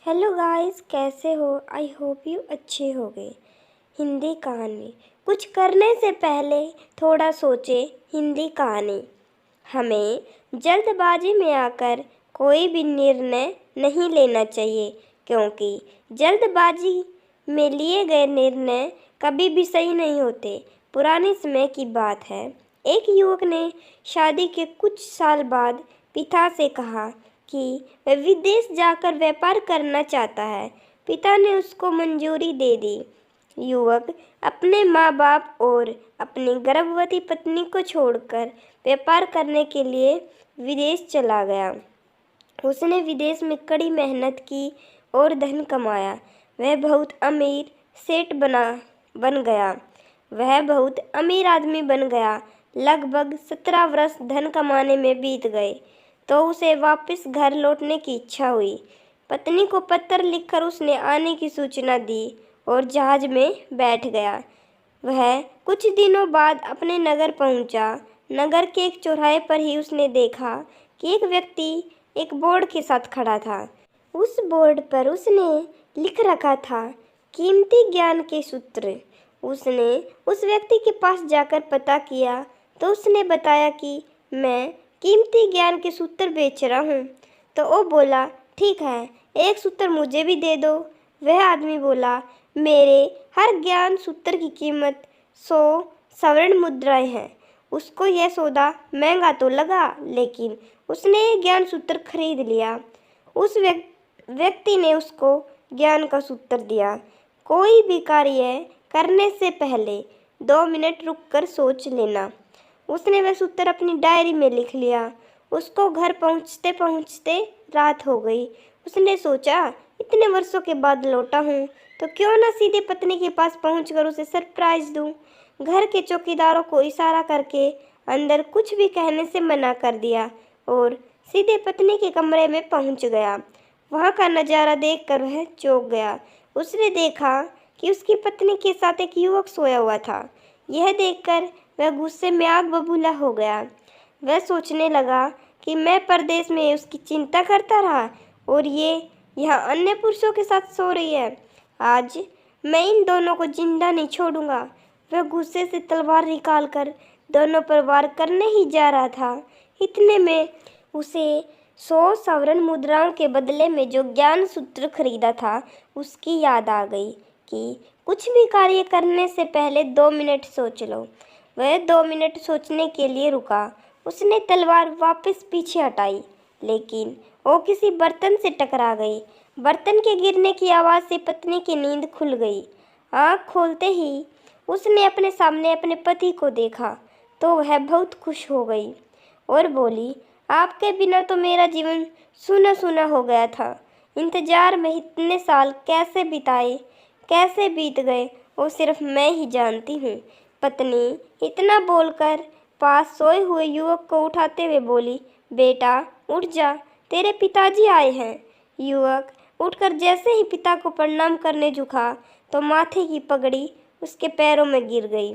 Hello guys, कैसे हो? I hope you अच्छे होगे। हिंदी कहानी। कुछ करने से पहले थोड़ा सोचे। हिंदी कहानी। हमें जल्दबाजी में आकर कोई भी निर्णय नहीं लेना चाहिए, क्योंकि जल्दबाजी में लिए गए निर्णय कभी भी सही नहीं होते। पुराने समय की बात है। एक युवक ने शादी के कुछ साल बाद पिता से कहा कि वह विदेश जाकर व्यापार करना चाहता है। पिता ने उसको मंजूरी दे दी। युवक अपने माँ बाप और अपनी गर्भवती पत्नी को छोड़कर व्यापार करने के लिए विदेश चला गया। उसने विदेश में कड़ी मेहनत की और धन कमाया। वह बहुत अमीर सेठ बन गया। वह बहुत अमीर आदमी बन गया। लगभग 17 वर्ष धन कमाने में बीत गए तो उसे वापस घर लौटने की इच्छा हुई। पत्नी को पत्र लिखकर उसने आने की सूचना दी और जहाज में बैठ गया। वह कुछ दिनों बाद अपने नगर पहुंचा। नगर के एक चौराहे पर ही उसने देखा कि एक व्यक्ति एक बोर्ड के साथ खड़ा था। उस बोर्ड पर उसने लिख रखा था, कीमती ज्ञान के सूत्र। उसने उस व्यक्ति के पास जाकर पता किया तो उसने बताया कि मैं कीमती ज्ञान के सूत्र बेच रहा हूँ। तो वो बोला, ठीक है, एक सूत्र मुझे भी दे दो। वह आदमी बोला, मेरे हर ज्ञान सूत्र की कीमत 100 स्वर्ण मुद्राएं हैं। उसको यह सौदा महंगा तो लगा, लेकिन उसने ये ज्ञान सूत्र खरीद लिया। उस व्यक्ति ने उसको ज्ञान का सूत्र दिया, कोई भी कार्य करने से पहले 2 मिनट रुककर सोच लेना। उसने वह सूत्र अपनी डायरी में लिख लिया। उसको घर पहुंचते पहुंचते रात हो गई। उसने सोचा, इतने वर्षों के बाद लौटा हूँ तो क्यों ना सीधे पत्नी के पास पहुंचकर उसे सरप्राइज दूं। घर के चौकीदारों को इशारा करके अंदर कुछ भी कहने से मना कर दिया और सीधे पत्नी के कमरे में पहुंच गया। वहां का नज़ारा देखकर वह चौंक गया। उसने देखा कि उसकी पत्नी के साथ एक युवक सोया हुआ था। यह देखकर वह गुस्से में आग बबूला हो गया। वह सोचने लगा कि मैं परदेश में उसकी चिंता करता रहा और ये यहाँ अन्य पुरुषों के साथ सो रही है। आज मैं इन दोनों को जिंदा नहीं छोड़ूंगा। वह गुस्से से तलवार निकालकर दोनों पर वार करने ही जा रहा था। इतने में उसे 100 स्वर्ण मुद्राओं के बदले में जो ज्ञान सूत्र खरीदा था उसकी याद आ गई कि कुछ भी कार्य करने से पहले 2 मिनट सोच लो। वह 2 मिनट सोचने के लिए रुका। उसने तलवार वापस पीछे हटाई, लेकिन वो किसी बर्तन से टकरा गई। बर्तन के गिरने की आवाज़ से पत्नी की नींद खुल गई। आँख खोलते ही उसने अपने सामने अपने पति को देखा तो वह बहुत खुश हो गई और बोली, आपके बिना तो मेरा जीवन सूना सूना हो गया था। इंतजार में इतने साल कैसे बिताए, कैसे बीत गए, वो सिर्फ मैं ही जानती हूँ। पत्नी इतना बोलकर पास सोए हुए युवक को उठाते हुए बोली, बेटा उठ जा, तेरे पिताजी आए हैं। युवक उठकर जैसे ही पिता को प्रणाम करने झुका तो माथे की पगड़ी उसके पैरों में गिर गई।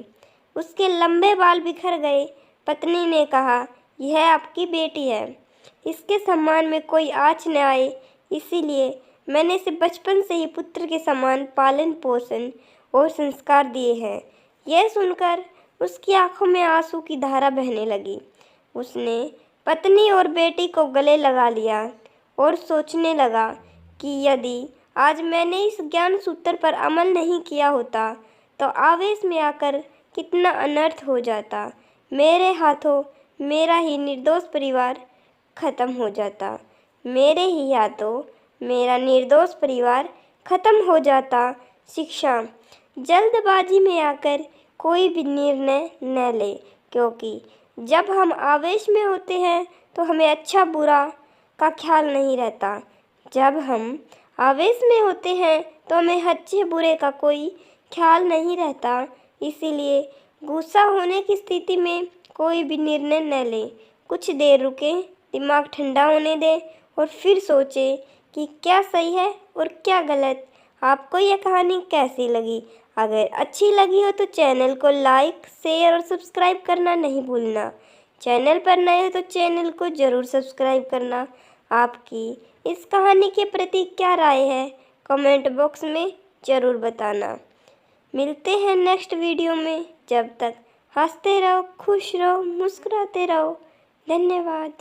उसके लंबे बाल बिखर गए। पत्नी ने कहा, यह आपकी बेटी है, इसके सम्मान में कोई आँच न आए, इसीलिए मैंने इसे बचपन से ही पुत्र के समान पालन पोषण और संस्कार दिए हैं। यह सुनकर उसकी आंखों में आंसू की धारा बहने लगी। उसने पत्नी और बेटी को गले लगा लिया और सोचने लगा कि यदि आज मैंने इस ज्ञान सूत्र पर अमल नहीं किया होता तो आवेश में आकर कितना अनर्थ हो जाता। मेरे हाथों मेरा ही निर्दोष परिवार खत्म हो जाता। मेरे ही हाथों मेरा निर्दोष परिवार खत्म हो जाता। शिक्षा, जल्दबाजी में आकर कोई भी निर्णय न ले, क्योंकि जब हम आवेश में होते हैं तो हमें अच्छा बुरा का ख्याल नहीं रहता। जब हम आवेश में होते हैं तो हमें अच्छे बुरे का कोई ख्याल नहीं रहता। इसीलिए गुस्सा होने की स्थिति में कोई भी निर्णय न ले। कुछ देर रुकें, दिमाग ठंडा होने दें और फिर सोचें कि क्या सही है और क्या गलत। आपको यह कहानी कैसी लगी? अगर अच्छी लगी हो तो चैनल को लाइक, शेयर और सब्सक्राइब करना नहीं भूलना। चैनल पर नए हो तो चैनल को ज़रूर सब्सक्राइब करना। आपकी इस कहानी के प्रति क्या राय है कमेंट बॉक्स में ज़रूर बताना। मिलते हैं नेक्स्ट वीडियो में। जब तक हंसते रहो, खुश रहो, मुस्कुराते रहो। धन्यवाद।